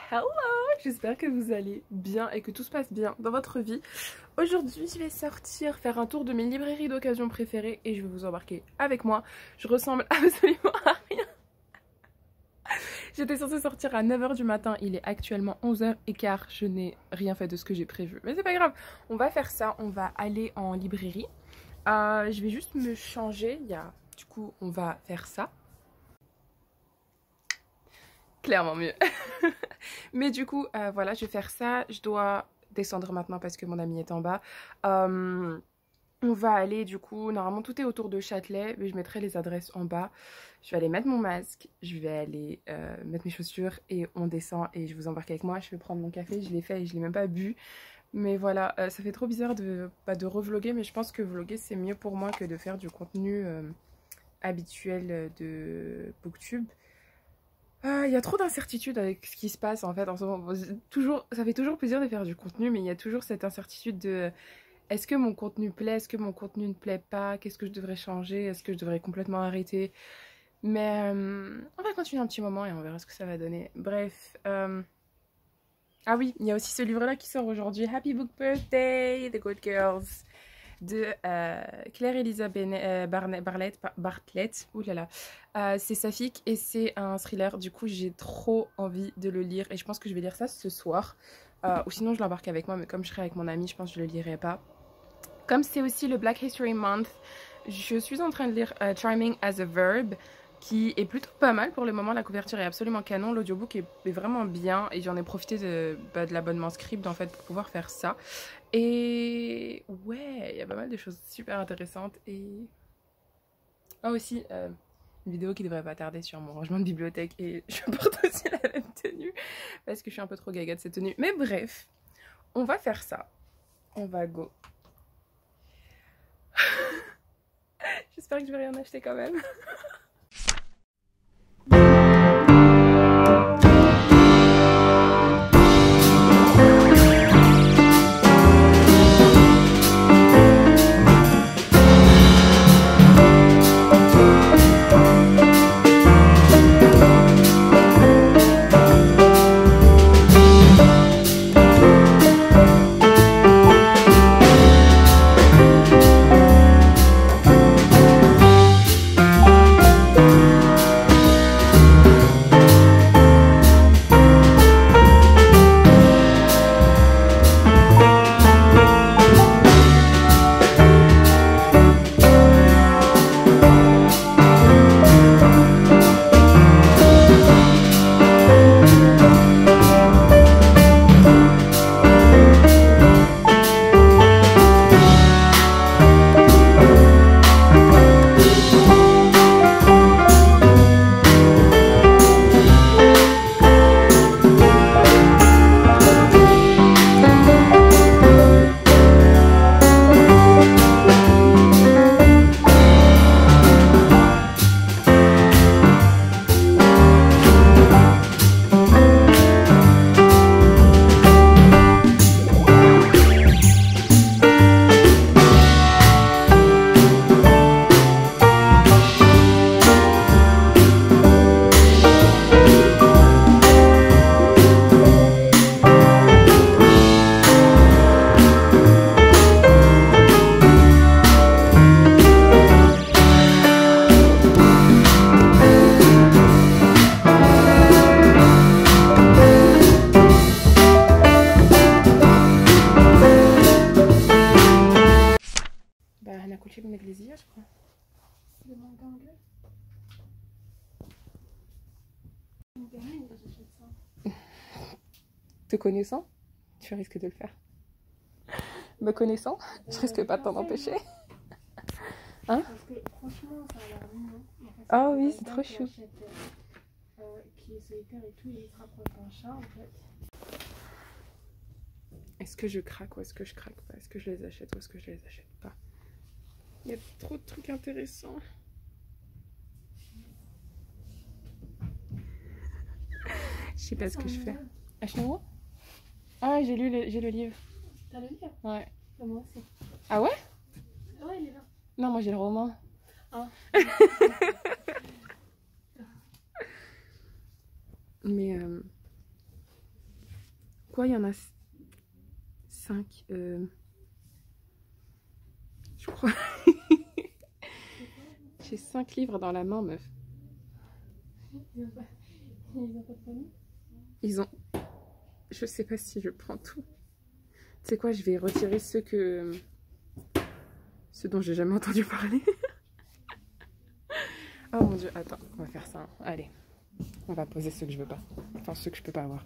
Hello, j'espère que vous allez bien et que tout se passe bien dans votre vie. Aujourd'hui, je vais sortir faire un tour de mes librairies d'occasion préférées et je vais vous embarquer avec moi. Je ressemble absolument à rien. J'étais censée sortir à 9 h du matin, il est actuellement 11 h 15. Je n'ai rien fait de ce que j'ai prévu, mais c'est pas grave. On va faire ça, on va aller en librairie. Je vais juste me changer, du coup, on va faire ça. Clairement mieux. Mais du coup, voilà, je vais faire ça. Je dois descendre maintenant parce que mon ami est en bas. On va aller, du coup, normalement tout est autour de Châtelet, mais je mettrai les adresses en bas. Je vais aller mettre mon masque, je vais aller mettre mes chaussures et on descend et je vous embarque avec moi. Je vais prendre mon café, je l'ai fait et je l'ai même pas bu. Mais voilà, ça fait trop bizarre de revlogger, mais je pense que vlogger c'est mieux pour moi que de faire du contenu habituel de Booktube. Il y a trop d'incertitudes avec ce qui se passe en fait en ce moment. Ça fait toujours plaisir de faire du contenu, mais il y a toujours cette incertitude de est-ce que mon contenu plaît, est-ce que mon contenu ne plaît pas, qu'est-ce que je devrais changer, est-ce que je devrais complètement arrêter. Mais on va continuer un petit moment et on verra ce que ça va donner. Bref. Ah oui, il y a aussi ce livre-là qui sort aujourd'hui. Happy Book Birthday, The Good Girls, de Claire Elisa Bartlett. Ouh là là. C'est Safik et c'est un thriller. Du coup, j'ai trop envie de le lire et je pense que je vais lire ça ce soir. Ou sinon, je l'embarque avec moi, mais comme je serai avec mon ami, je pense que je le lirai pas. Comme c'est aussi le Black History Month, je suis en train de lire Charming as a Verb, qui est plutôt pas mal pour le moment. La couverture est absolument canon, l'audiobook est vraiment bien et j'en ai profité de l'abonnement Scribd en fait pour pouvoir faire ça. Et ouais, il y a pas mal de choses super intéressantes et aussi une vidéo qui devrait pas tarder sur mon rangement de bibliothèque et je porte aussi la même tenue parce que je suis un peu trop gaga de cette tenue. Mais bref, on va faire ça. On va go. J'espère que je vais rien acheter quand même. Je crois. Te connaissant, tu risques de le faire. Me connaissant, je risque pas de t'en empêcher. Hein? Parce que franchement, ça a l'air mignon. Ah oui, c'est trop chou. Qui est solitaire et tout, il se rapproche d'un chat en fait. Est-ce que je craque ou est-ce que je craque pas? Est-ce que je les achète ou est-ce que je les achète pas? Il y a trop de trucs intéressants. Je sais pas ce que je fais. Achetez-moi. Ah, j'ai le livre. T'as le livre? Ouais. Moi aussi. Ah ouais? Ouais, il est là. Non, moi j'ai le roman. Ah. Mais quoi? Il y en a 5. Je crois. J'ai 5 livres dans la main, meuf. Ils ont pas de famille? Ils ont... Je sais pas si je prends tout. Tu sais quoi, je vais retirer ceux dont j'ai jamais entendu parler. Oh mon dieu, attends, on va faire ça. Hein. Allez, on va poser ceux que je veux pas. Enfin, ceux que je peux pas avoir.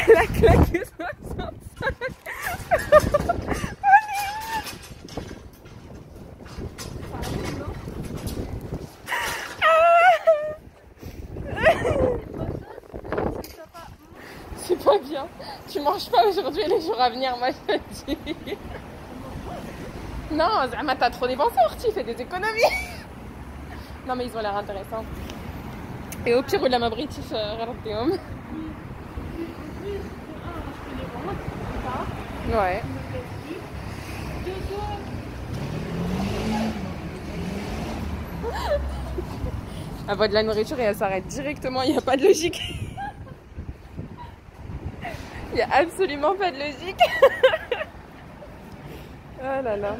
Elle a claqué 65. C'est pas bien. Tu manges pas aujourd'hui, les jours à venir, moi je te dis. Non, Zama, t'as trop dépensé, Orti, fais des économies. Non, mais ils ont l'air intéressants. Et au pire, ou la ma british, Rardium. Ouais. Elle voit de la nourriture et elle s'arrête directement, il n'y a pas de logique. Il n'y a absolument pas de logique. Oh là là.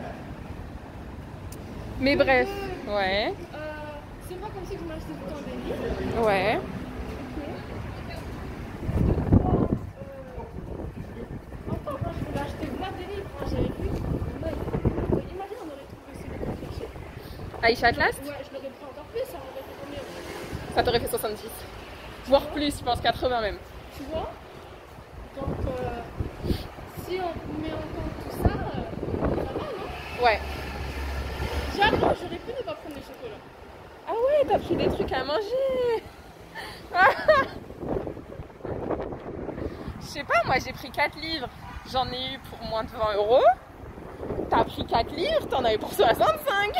Mais bref, ouais. C'est pas comme si tu m'achetais tout le temps des livres. Ouais. Encore, moi je voulais acheter plein de livres. Moi j'avais vu. Imagine, on aurait trouvé celui qu'on cherchait. Aïcha Atlas, Ouais, je l'aurais pris encore plus, ça aurait fait combien? ça t'aurait fait 70. Voire plus, je pense 80 même. Tu vois? Donc, si on met en compte tout ça, ça va, non? Ouais. J'avoue, j'aurais pu ne pas prendre les chocolats. Ah ouais, t'as pris des trucs à manger. Je sais pas, moi j'ai pris 4 livres. J'en ai eu pour moins de 20 €. T'as pris 4 livres, t'en avais pour 65.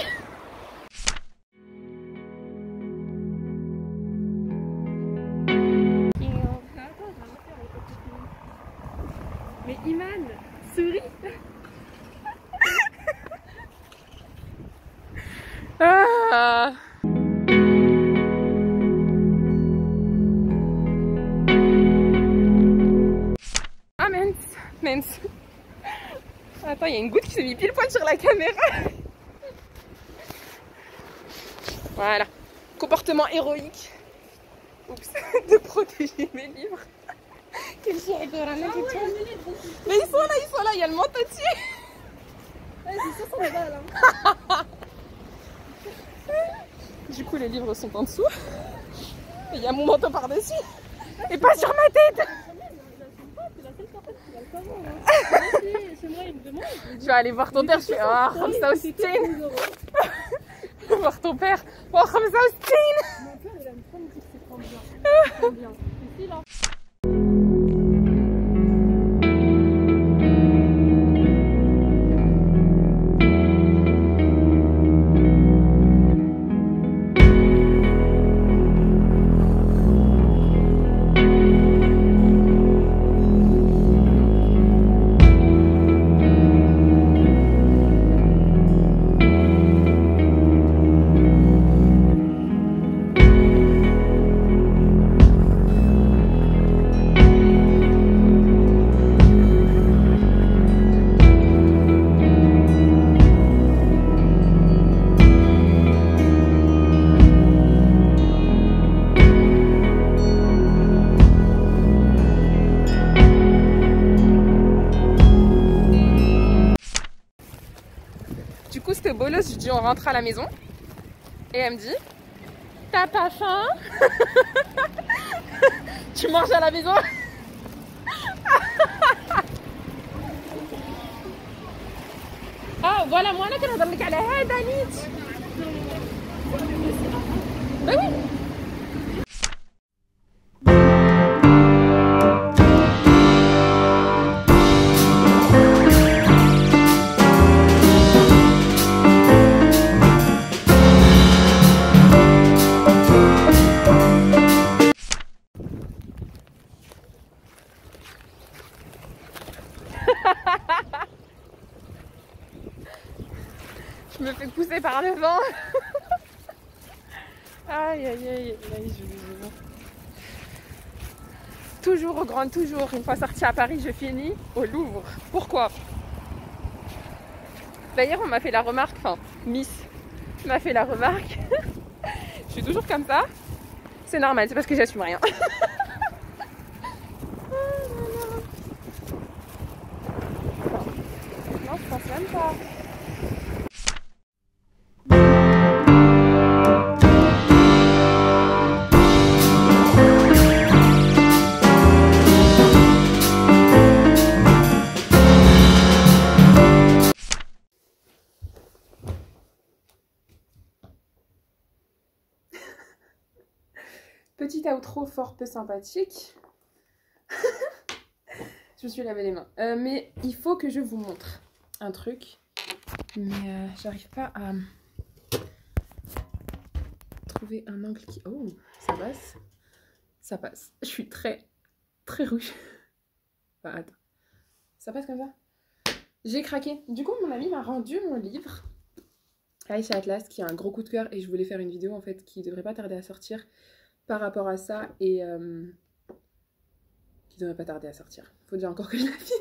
Mais Iman, souris. Ah. Ah mince. Attends, il y a une goutte qui s'est mis pile poil sur la caméra. Voilà. Comportement héroïque. Oups, de protéger mes livres. Quel chien adorable. Mais ils sont là, il y a le manteau dessus. Ouais, c'est 60 balles. Hein. Du coup, les livres sont en dessous. Et il y a mon manteau par-dessus. Et pas sur ma tête. C'est moi, il me demande. Je vais aller voir ton père, je fais oh, comme ça aussi. Je vais voir ton père. Oh, comme ça aussi. Mon père, il aime trop me dire que c'est trop bien. C'est trop bien. Ici, là. Du coup, c'était bolos, je dis on rentre à la maison. Et elle me dit, t'as pas faim? Tu manges à la maison? Ah, voilà, moi, là, que je على هذا نيت. Bah oui. Je me fais pousser par le vent. Aïe aïe aïe, toujours au grand, toujours. Une fois sortie à Paris, je finis au Louvre. Pourquoi? D'ailleurs, on m'a fait la remarque, enfin, Miss m'a fait la remarque. Je suis toujours comme ça. C'est normal, c'est parce que j'assume rien. Non, je pense même pas. Petit outro fort peu sympathique. Je me suis lavé les mains. Mais il faut que je vous montre un truc. Mais j'arrive pas à trouver un angle qui... Oh, ça passe. Ça passe. Je suis très rouge. Enfin, attends. Ça passe comme ça? J'ai craqué. Du coup, mon ami m'a rendu mon livre. Aïcha Atlas, qui a un gros coup de cœur. Et je voulais faire une vidéo, en fait, qui devrait pas tarder à sortir par rapport à ça. Et... qui devrait pas tarder à sortir. Faut déjà encore que je la filme.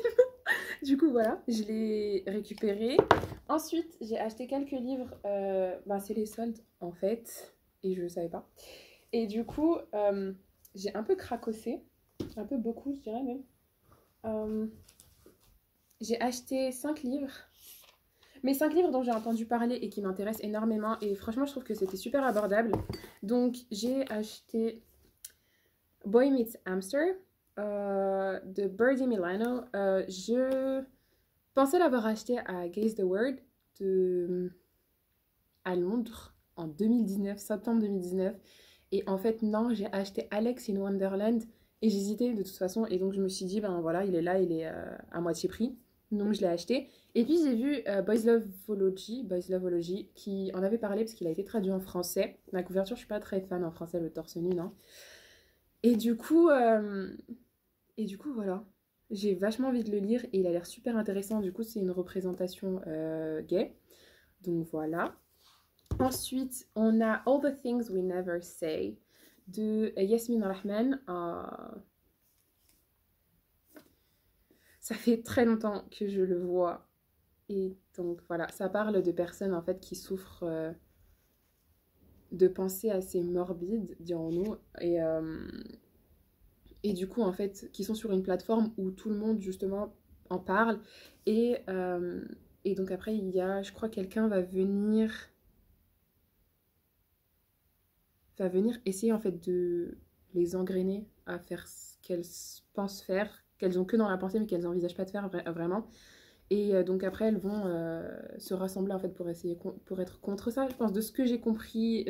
Du coup, voilà, je l'ai récupéré. Ensuite, j'ai acheté quelques livres. C'est les soldes, en fait. Et je savais pas. Et du coup, j'ai un peu cracossé. Un peu beaucoup, je dirais même. J'ai acheté 5 livres. Mais 5 livres dont j'ai entendu parler et qui m'intéressent énormément. Et franchement, je trouve que c'était super abordable. Donc, j'ai acheté Boy Meets Hamster de Birdie Milano. Je pensais l'avoir acheté à Gaze the Word à Londres en 2019, septembre 2019. Et en fait, non, j'ai acheté Alex in Wonderland et j'hésitais de toute façon. Et donc, je me suis dit, ben voilà, il est là, il est à moitié prix. Donc, je l'ai acheté. Et puis, j'ai vu Boys Loveology, qui en avait parlé parce qu'il a été traduit en français. La couverture, je suis pas très fan en français, le torse nu, non. Et du coup, voilà. J'ai vachement envie de le lire et il a l'air super intéressant. Du coup, c'est une représentation gay. Donc, voilà. Ensuite, on a All the Things We Never Say de Yasmine Rahman. Ça fait très longtemps que je le vois. Et donc, voilà. Ça parle de personnes, en fait, qui souffrent de pensées assez morbides, dirons-nous. Et du coup, en fait, qui sont sur une plateforme où tout le monde, justement, en parle. Et donc après, il y a, je crois, quelqu'un va venir essayer, en fait, de les engrainer à faire ce qu'elles pensent faire, qu'elles ont que dans la pensée, mais qu'elles n'envisagent pas de faire vraiment. Et donc après, elles vont se rassembler, en fait, pour être contre ça, je pense, de ce que j'ai compris.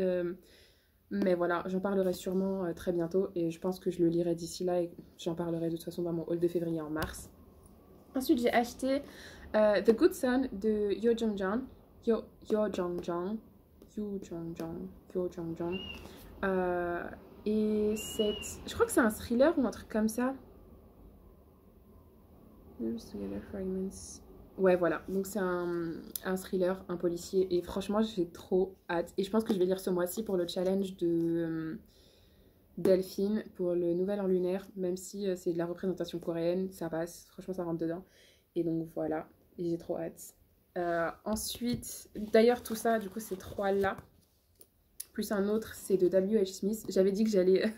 Mais voilà, j'en parlerai sûrement très bientôt et je pense que je le lirai d'ici là et j'en parlerai de toute façon dans mon haul de février en mars. Ensuite, j'ai acheté The Good Son de Yo Jong Jong. Et je crois que c'est un thriller ou un truc comme ça. Ouais, voilà. Donc, c'est un thriller, un policier. Et franchement, j'ai trop hâte. Et je pense que je vais lire ce mois-ci pour le challenge de Delphine pour le Nouvel An lunaire. Même si c'est de la représentation coréenne, ça passe. Franchement, ça rentre dedans. Et donc, voilà. Et j'ai trop hâte. Ensuite, d'ailleurs, tout ça, du coup, ces trois-là. Plus un autre, c'est de W.H. Smith. J'avais dit que j'allais...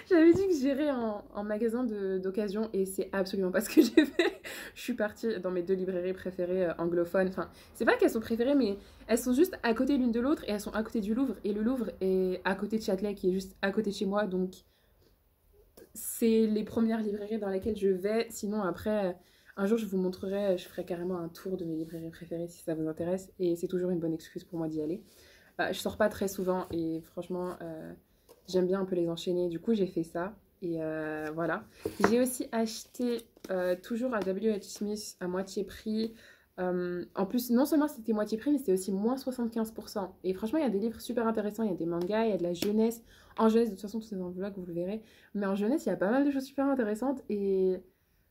J'avais dit que j'irais en magasin d'occasion et c'est absolument pas ce que j'ai fait. Je suis partie dans mes 2 librairies préférées anglophones. Enfin, c'est pas qu'elles sont préférées, mais elles sont juste à côté l'une de l'autre et elles sont à côté du Louvre. Et le Louvre est à côté de Châtelet, qui est juste à côté de chez moi. Donc, c'est les premières librairies dans lesquelles je vais. Sinon, après, un jour, je vous montrerai, je ferai carrément un tour de mes librairies préférées si ça vous intéresse. Et c'est toujours une bonne excuse pour moi d'y aller. Je sors pas très souvent et franchement, j'aime bien un peu les enchaîner. Du coup, j'ai fait ça. Et voilà. J'ai aussi acheté toujours à W.H. Smith à moitié prix. En plus, non seulement c'était moitié prix, mais c'était aussi moins 75%. Et franchement, il y a des livres super intéressants. Il y a des mangas, il y a de la jeunesse. En jeunesse, de toute façon, tout c'est dans le vlog, vous le verrez. Mais en jeunesse, il y a pas mal de choses super intéressantes. Et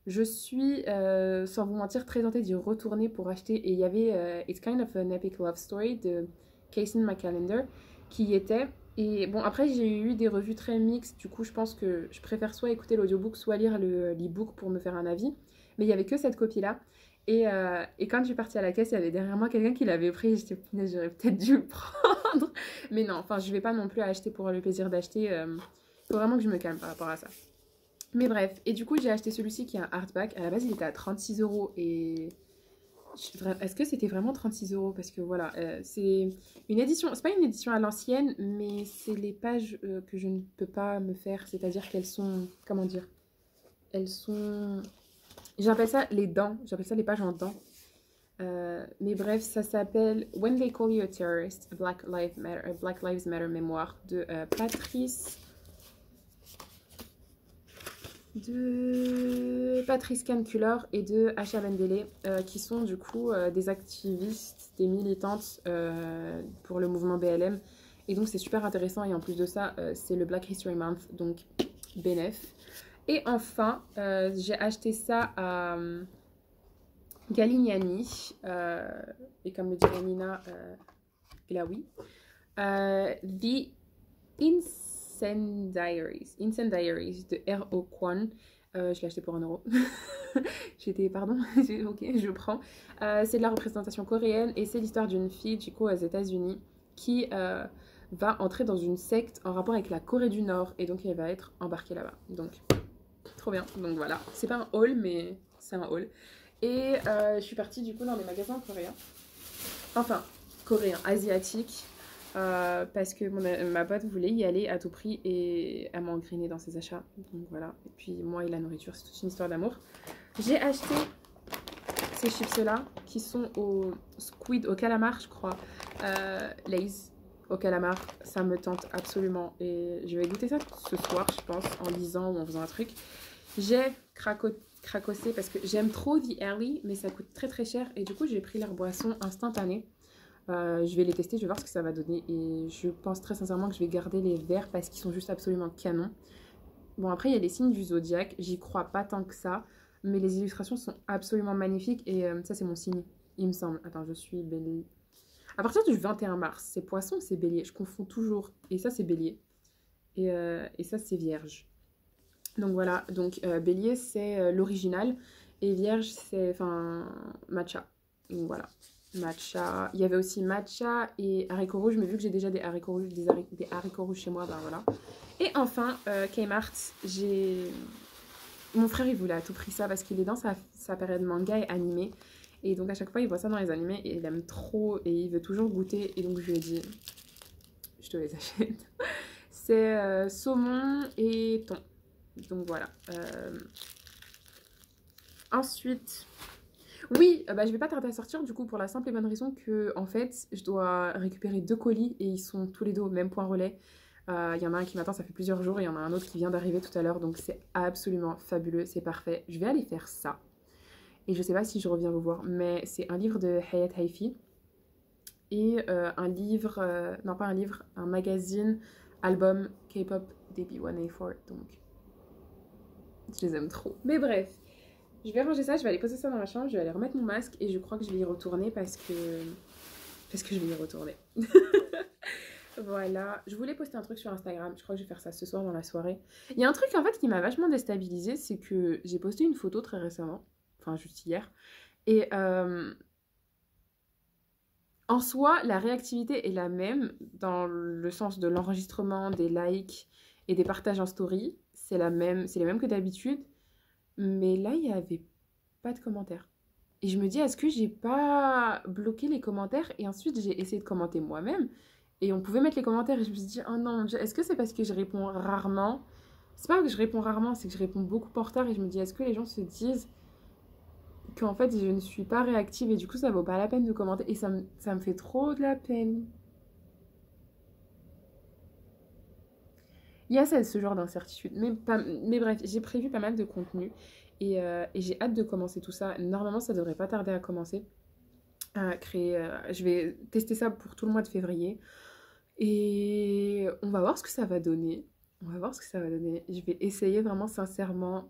je suis, sans vous mentir, très tentée d'y retourner pour acheter. Et il y avait It's Kind of an Epic Love Story de Casey McCallender qui y était. Et bon, après, j'ai eu des revues très mixtes. Du coup, je pense que je préfère soit écouter l'audiobook, soit lire l'e-book pour me faire un avis. Mais il n'y avait que cette copie-là. Et quand je suis partie à la caisse, il y avait derrière moi quelqu'un qui l'avait pris. Et j'étais, punaise, j'aurais peut-être dû le prendre. Mais non, enfin, je vais pas non plus acheter pour le plaisir d'acheter. Faut vraiment que je me calme par rapport à ça. Mais bref, et du coup, j'ai acheté celui-ci qui est un hardback. À la base, il était à 36 euros. Et est-ce que c'était vraiment 36 euros? Parce que voilà, c'est une édition, c'est pas une édition à l'ancienne, mais c'est les pages que je ne peux pas me faire. C'est-à-dire qu'elles sont, comment dire, elles sont, j'appelle ça les dents, j'appelle ça les pages en dents. Mais bref, ça s'appelle When They Call You a Terrorist, Black Lives Matter mémoire de Patrice Canculler et de Asha Mendele, qui sont du coup des activistes, des militantes pour le mouvement BLM. Et donc c'est super intéressant et en plus de ça, c'est le Black History Month, donc bénef. Et enfin, j'ai acheté ça à Galignani, et comme le dirait Nina, Glaoui, The Incendiaries de R.O. Kwon. Je l'ai acheté pour 1 euro. J'étais, pardon, ok, je prends. C'est de la représentation coréenne et c'est l'histoire d'une fille, du coup, aux États-Unis qui va entrer dans une secte en rapport avec la Corée du Nord et donc elle va être embarquée là-bas. Donc, trop bien. Donc voilà, c'est pas un haul, mais c'est un haul. Et je suis partie du coup dans des magasins coréens. Enfin, coréens, asiatiques. Parce que ma pote voulait y aller à tout prix et elle m'a engrenée dans ses achats. Donc voilà. Et puis moi et la nourriture, c'est toute une histoire d'amour. J'ai acheté ces chips-là qui sont au squid, au calamar, je crois. Lay's au calamar. Ça me tente absolument. Et je vais goûter ça ce soir, je pense, en lisant ou en faisant un truc. J'ai cracossé parce que j'aime trop The Alley, mais ça coûte très très cher. Et du coup, j'ai pris leur boisson instantanée. Je vais les tester, je vais voir ce que ça va donner. Et je pense très sincèrement que je vais garder les verts parce qu'ils sont juste absolument canons. Bon, après, il y a les signes du zodiaque. J'y crois pas tant que ça. Mais les illustrations sont absolument magnifiques. Et ça, c'est mon signe, il me semble. Attends, je suis bélier. À partir du 21 mars, c'est poisson, c'est bélier. Je confonds toujours. Et ça, c'est bélier. Et ça, c'est vierge. Donc voilà. Donc bélier, c'est l'original. Et vierge, c'est matcha. Donc voilà. Matcha. Il y avait aussi matcha et haricots rouges, mais vu que j'ai déjà des haricots rouges, des haricots rouges chez moi, ben voilà. Et enfin, Kmart, mon frère, il voulait à tout prix ça parce qu'il est dans sa période manga et animé. Et donc à chaque fois, il voit ça dans les animés et il aime trop et il veut toujours goûter. Et donc je lui ai dit, je te les achète. C'est saumon et thon. Donc voilà. Ensuite... Oui, je vais pas tarder à sortir du coup pour la simple et bonne raison que en fait je dois récupérer 2 colis et ils sont tous les deux au même point relais. Il y en a un qui m'attend, ça fait plusieurs jours et il y en a un autre qui vient d'arriver tout à l'heure, donc c'est absolument fabuleux, c'est parfait. Je vais aller faire ça et je sais pas si je reviens vous voir, mais c'est un livre de Hayat Haifi et un livre, non pas un livre, un magazine, album K-pop Debut 1A4, donc je les aime trop. Mais bref. Je vais ranger ça, je vais aller poser ça dans ma chambre, je vais aller remettre mon masque et je crois que je vais y retourner parce que je vais y retourner. Voilà, je voulais poster un truc sur Instagram, je crois que je vais faire ça ce soir dans la soirée. Il y a un truc en fait qui m'a vachement déstabilisée, c'est que j'ai posté une photo très récemment, enfin juste hier, et en soi la réactivité est la même dans le sens de l'enregistrement, des likes et des partages en story, c'est les mêmes que d'habitude. Mais là, il n'y avait pas de commentaires. Et je me dis, est-ce que j'ai pas bloqué les commentaires? Et ensuite, j'ai essayé de commenter moi-même. Et on pouvait mettre les commentaires. Et je me suis dit, oh non, est-ce que c'est parce que je réponds rarement? C'est pas que je réponds rarement, c'est que je réponds beaucoup en retard. Et je me dis, est-ce que les gens se disent qu'en fait, je ne suis pas réactive et du coup, ça vaut pas la peine de commenter? Et ça me fait trop de la peine. Il y a ce genre d'incertitude. Mais bref, j'ai prévu pas mal de contenu et j'ai hâte de commencer tout ça. Normalement, ça devrait pas tarder à commencer. À créer, je vais tester ça pour tout le mois de février. Et on va voir ce que ça va donner. On va voir ce que ça va donner. Je vais essayer vraiment sincèrement,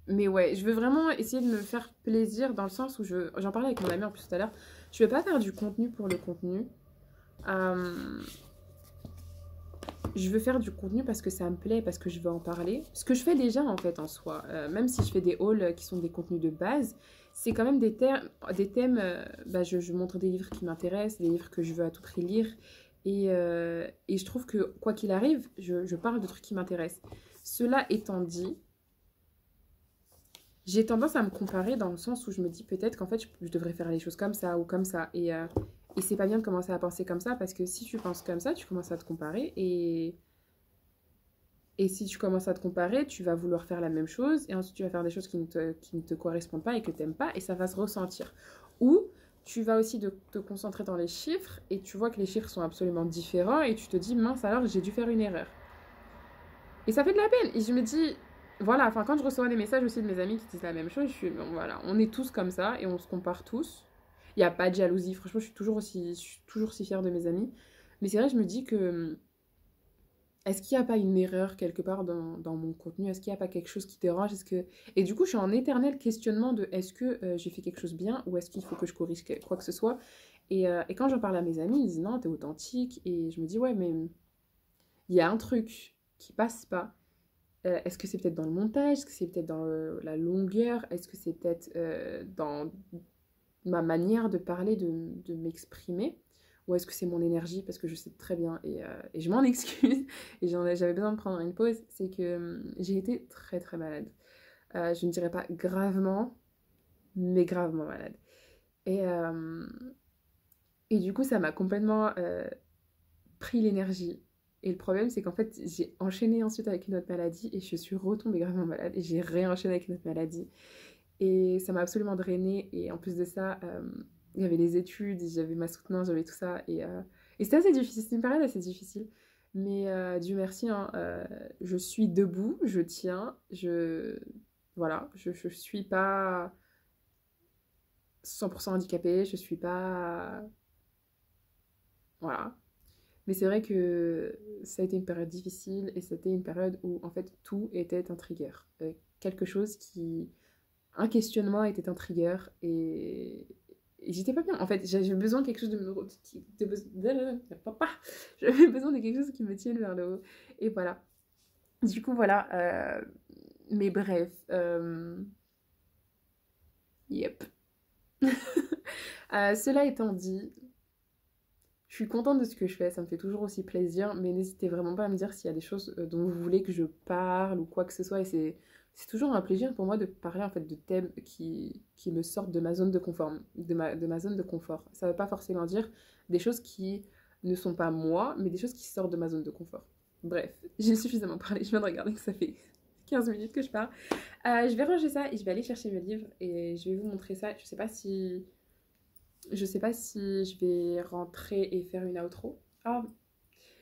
mais ouais, je veux vraiment essayer de me faire plaisir dans le sens où j'en parlais avec mon ami en plus tout à l'heure. Je vais pas faire du contenu pour le contenu. Euh, je veux faire du contenu parce que ça me plaît, parce que je veux en parler. Ce que je fais déjà en fait en soi, même si je fais des hauls qui sont des contenus de base, c'est quand même des thèmes, bah, je montre des livres qui m'intéressent, des livres que je veux à tout prix lire. Et je trouve que quoi qu'il arrive, je parle de trucs qui m'intéressent. Cela étant dit, j'ai tendance à me comparer dans le sens où je me dis peut-être qu'en fait je devrais faire les choses comme ça ou comme ça. Et c'est pas bien de commencer à penser comme ça parce que si tu penses comme ça, tu commences à te comparer et si tu commences à te comparer, tu vas vouloir faire la même chose et ensuite tu vas faire des choses qui ne te correspondent pas et que tu n'aimes pas et ça va se ressentir. Ou tu vas aussi te concentrer dans les chiffres et tu vois que les chiffres sont absolument différents et tu te dis mince alors j'ai dû faire une erreur. Et ça fait de la peine. Et je me dis, voilà, enfin quand je reçois des messages aussi de mes amis qui disent la même chose, je suis, bon, voilà, on est tous comme ça et on se compare tous. Il n'y a pas de jalousie, franchement je suis toujours si fière de mes amis. Mais c'est vrai, je me dis que est-ce qu'il n'y a pas une erreur quelque part dans mon contenu? Est-ce qu'il n'y a pas quelque chose qui dérange? Et du coup, je suis en éternel questionnement de est-ce que j'ai fait quelque chose bien ou est-ce qu'il faut que je corrige quoi que ce soit? Et quand j'en parle à mes amis, ils disent non, t'es authentique. Et je me dis ouais, mais il y a un truc qui passe pas. Est-ce que c'est peut-être dans le montage? Est-ce que c'est peut-être dans la longueur? Est-ce que c'est peut-être dans ma manière de parler, de m'exprimer? Ou est-ce que c'est mon énergie? Parce que je sais très bien, et je m'en excuse, et j'avais besoin de prendre une pause, c'est que j'ai été très très malade. Je ne dirais pas gravement, mais gravement malade. Et, euh, et du coup, ça m'a complètement pris l'énergie. Et le problème, c'est qu'en fait, j'ai enchaîné ensuite avec une autre maladie et je suis retombée gravement malade et j'ai réenchaîné avec une autre maladie. Et ça m'a absolument drainée. Et en plus de ça, il y avait les études, j'avais ma soutenance, j'avais tout ça. Et c'était assez difficile, c'était une période assez difficile. Mais Dieu merci, hein, je suis debout, je tiens, voilà, je suis pas 100% handicapée, je suis pas... Voilà. Mais c'est vrai que ça a été une période difficile et c'était une période où en fait tout était un trigger. Quelque chose qui... Un questionnement était un trigger et j'étais pas bien. En fait, j'avais besoin de quelque chose j'avais besoin de quelque chose qui me tienne vers le haut. Et voilà. Du coup, voilà. Mais bref. Yep. Cela étant dit, je suis contente de ce que je fais, ça me fait toujours aussi plaisir, mais n'hésitez vraiment pas à me dire s'il y a des choses dont vous voulez que je parle ou quoi que ce soit. Et c'est toujours un plaisir pour moi de parler en fait de thèmes qui me sortent de ma zone de confort, de ma zone de confort. Ça ne veut pas forcément dire des choses qui ne sont pas moi, mais des choses qui sortent de ma zone de confort. Bref, j'ai suffisamment parlé, je viens de regarder que ça fait 15 minutes que je parle. Je vais ranger ça et je vais aller chercher mes livres et je vais vous montrer ça. Je sais pas si je vais rentrer et faire une outro. Ah,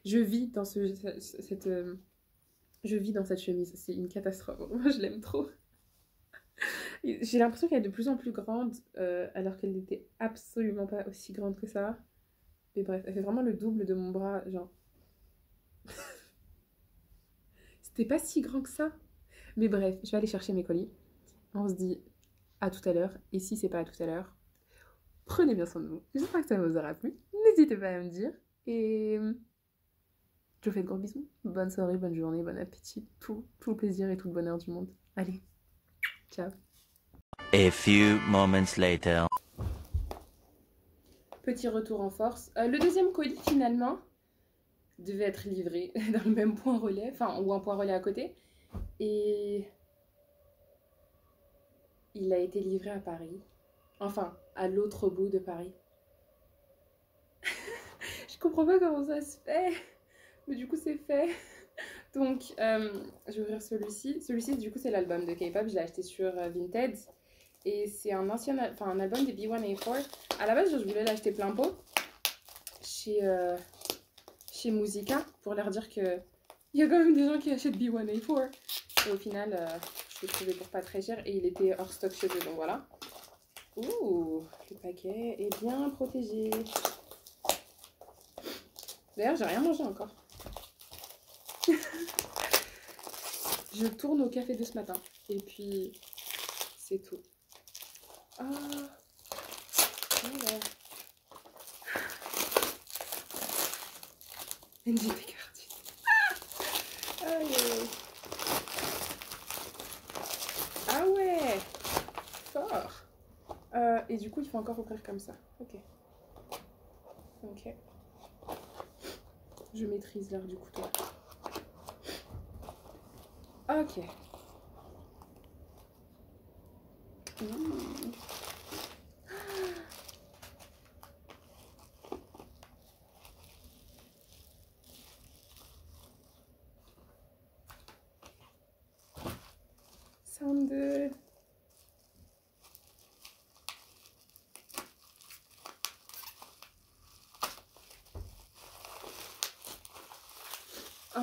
je vis dans je vis dans cette chemise. C'est une catastrophe. Moi, je l'aime trop. J'ai l'impression qu'elle est de plus en plus grande, alors qu'elle n'était absolument pas aussi grande que ça. Mais bref, elle fait vraiment le double de mon bras, genre. C'était pas si grand que ça. Mais bref, je vais aller chercher mes colis. On se dit à tout à l'heure. Et si c'est pas à tout à l'heure, prenez bien soin de vous. J'espère que ça vous aura plu. N'hésitez pas à me dire. Et je vous fais de gros bisous. Bonne soirée, bonne journée, bon appétit. Tout le plaisir et tout le bonheur du monde. Allez, ciao. A few moments later. Petit retour en force. Le deuxième colis, finalement, devait être livré dans le même point relais. Enfin, ou un point relais à côté. Et il a été livré à Paris. Enfin, à l'autre bout de Paris. Je comprends pas comment ça se fait. Mais du coup, c'est fait. Donc, je vais ouvrir celui-ci. Celui-ci, du coup, c'est l'album de K-pop. Je l'ai acheté sur Vinted. Et c'est un album des B1A4. À la base, je voulais l'acheter plein pot chez chez Musica pour leur dire que il y a quand même des gens qui achètent B1A4. Et au final, je l'ai trouvé pour pas très cher et il était hors stock chez eux, donc voilà. Ouh, le paquet est bien protégé. D'ailleurs, j'ai rien mangé encore. Je tourne au café de ce matin. Et puis, c'est tout. Ah, voilà. NJ Picardie. Aïe, aïe. Ah ouais, fort. Et du coup, il faut encore ouvrir comme ça. Ok. Ok. Je maîtrise l'art du couteau. Ok. Mmh. Sandel. Oh.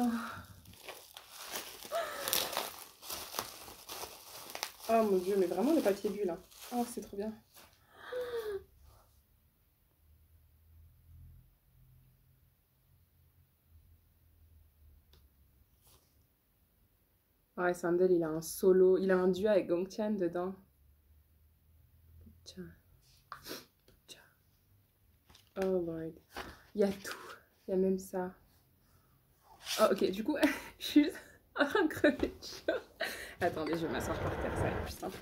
Oh mon dieu, mais vraiment le papier bulle. Hein. Oh, c'est trop bien. Ouais, Sandel, il a un solo, il a un duo avec Gongchan dedans. Tiens. Tiens. Oh lord. Il y a tout. Il y a même ça. Oh, ok, du coup, je suis juste en train de crever de chaud. Attendez, je vais m'asseoir par terre, ça va être plus simple.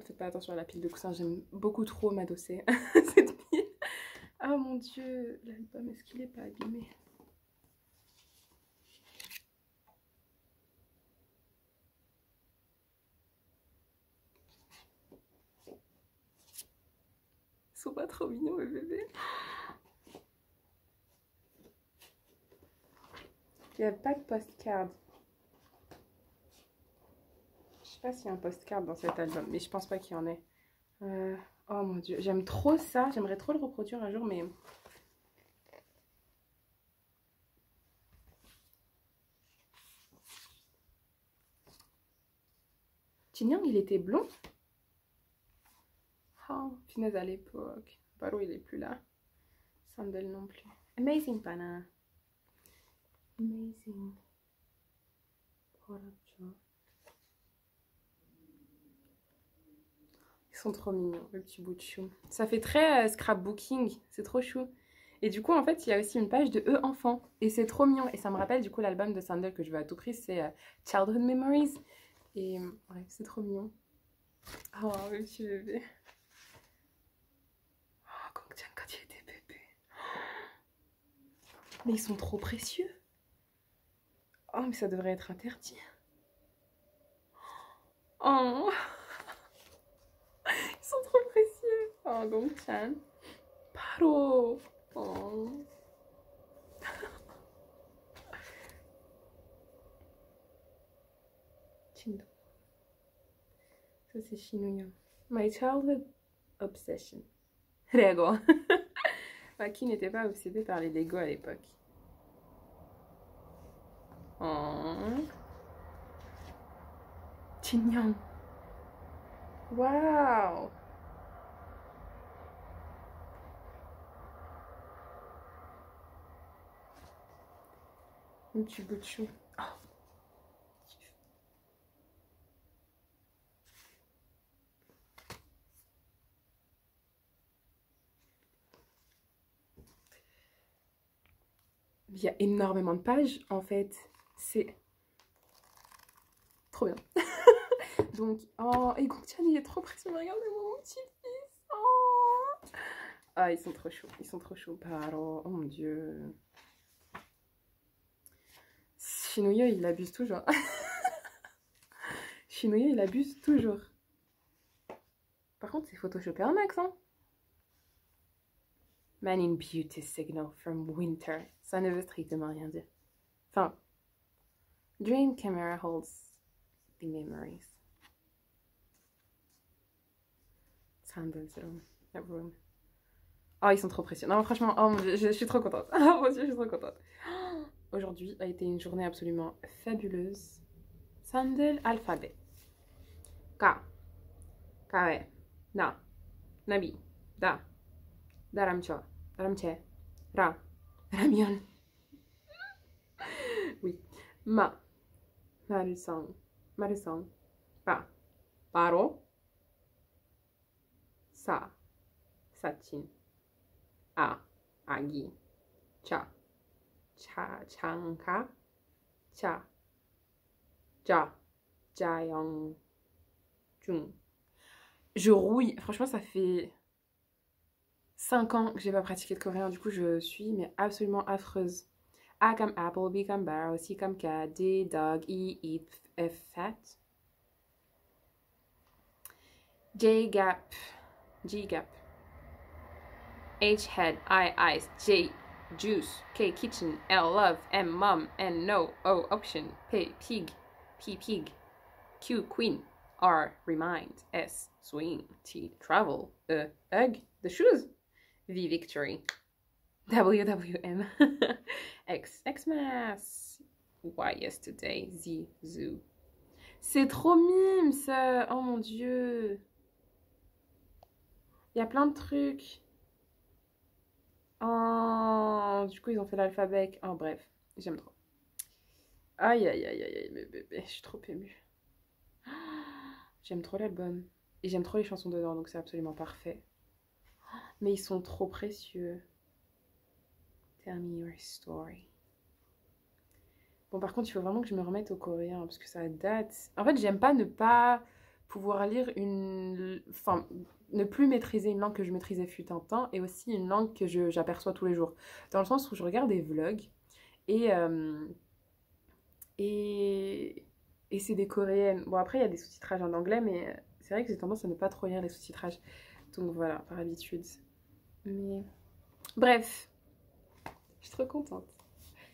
Faites pas attention à la pile de coussins, j'aime beaucoup trop m'adosser cette pile. Oh mon dieu, l'album, est-ce qu'il est pas abîmé? Ils sont pas trop mignons, mes bébés. Il n'y a pas de postcard. Je sais pas s'il y a un postcard dans cet album, mais je pense pas qu'il y en ait. Oh mon dieu, j'aime trop ça. J'aimerais trop le reproduire un jour, mais... Tignan, il était blond? Oh, punaise, à l'époque. Paro, il est plus là. Sandel non plus. Amazing Pana. Amazing. Ils sont trop mignons, le petit bout de chou. Ça fait très scrapbooking, c'est trop chou. Et du coup, en fait, il y a aussi une page de eux enfants. Et c'est trop mignon. Et ça me rappelle du coup l'album de Sandel que je veux à tout prix, c'est Childhood Memories. Et ouais, c'est trop mignon. Oh, le petit bébé. Oh, Gongchan quand il était bébé. Mais ils sont trop précieux. Oh, mais ça devrait être interdit. Oh, ils sont trop précieux. Oh, Gongchan. Paro. Oh. Chindo. Ça, c'est Shinuya. My childhood obsession. Lego. Qui n'était pas obsédé par les Lego à l'époque? Oh. Tignan. Waouh. Un petit bout de chou. Oh. Il y a énormément de pages, en fait. C'est trop bien. Donc, oh, et Gongchan, il est trop précieux. Regardez mon petit-fils. Oh. Ah, ils sont trop chauds. Ils sont trop chauds. Paro. Oh mon dieu. Shinuya, il abuse toujours. Shinuya, il abuse toujours. Par contre, c'est photoshopé un max, hein. Man in beauty signal from winter. Ça ne veut strictement rien dire. Enfin, dream camera holds the memories. sandals room. Oh, ils sont trop précieux. Non, franchement, oh mon Dieu, je suis trop contente. Oh mon Dieu, je suis trop contente. Aujourd'hui a été une journée absolument fabuleuse. Sandal alphabet. Ka. Kae. Na. Nabi. Da. Daramcho. Daramche. Ra. Ramion. Oui. Ma. Marusang. Marusang. Pa. Paro. Sa. Sachin. A. Agi. Cha. Cha. Chanka. Cha. Ja. Jayong. Jung. Je rouille. Franchement, ça fait 5 ans que j'ai pas pratiqué de coréen. Du coup, je suis mais absolument affreuse. A comme apple, B comme barrel, C comme cat, D dog, E eat, F fat. J gap, G gap. H head, I eyes, J juice, K kitchen, L love, M mom, N no, O option, P pig, P pig, Q queen, R remind, S swing, T travel, E egg, the shoes, V victory, WWM, X Xmas, Y yesterday, Z zoo. C'est trop mime ça, oh mon dieu. Il y a plein de trucs. Oh, du coup ils ont fait l'alphabet. Oh bref, j'aime trop. Aïe aïe aïe aïe, mais bébé, je suis trop émue. J'aime trop l'album. Et j'aime trop les chansons dedans, donc c'est absolument parfait. Mais ils sont trop précieux. Tell me your story. Bon, par contre, il faut vraiment que je me remette au coréen, parce que ça date. En fait, j'aime pas ne pas pouvoir lire une... Enfin, ne plus maîtriser une langue que je maîtrisais fut un temps, et aussi une langue que j'aperçois tous les jours. Dans le sens où je regarde des vlogs, et... Et c'est des coréennes. Bon, après, il y a des sous-titrages en anglais, mais c'est vrai que j'ai tendance à ne pas trop lire les sous-titrages. Donc voilà, par habitude. Mais... Bref. Je suis trop contente.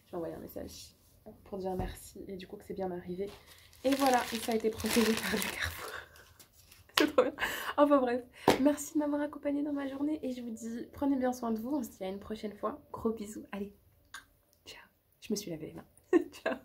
J'ai envoyé un message pour dire merci et du coup que c'est bien arrivé. Et voilà, et ça a été protégé par le Carrefour. C'est trop bien. Enfin bref, merci de m'avoir accompagnée dans ma journée et je vous dis, prenez bien soin de vous. On se dit à une prochaine fois. Gros bisous. Allez, ciao. Je me suis lavé les mains. Ciao.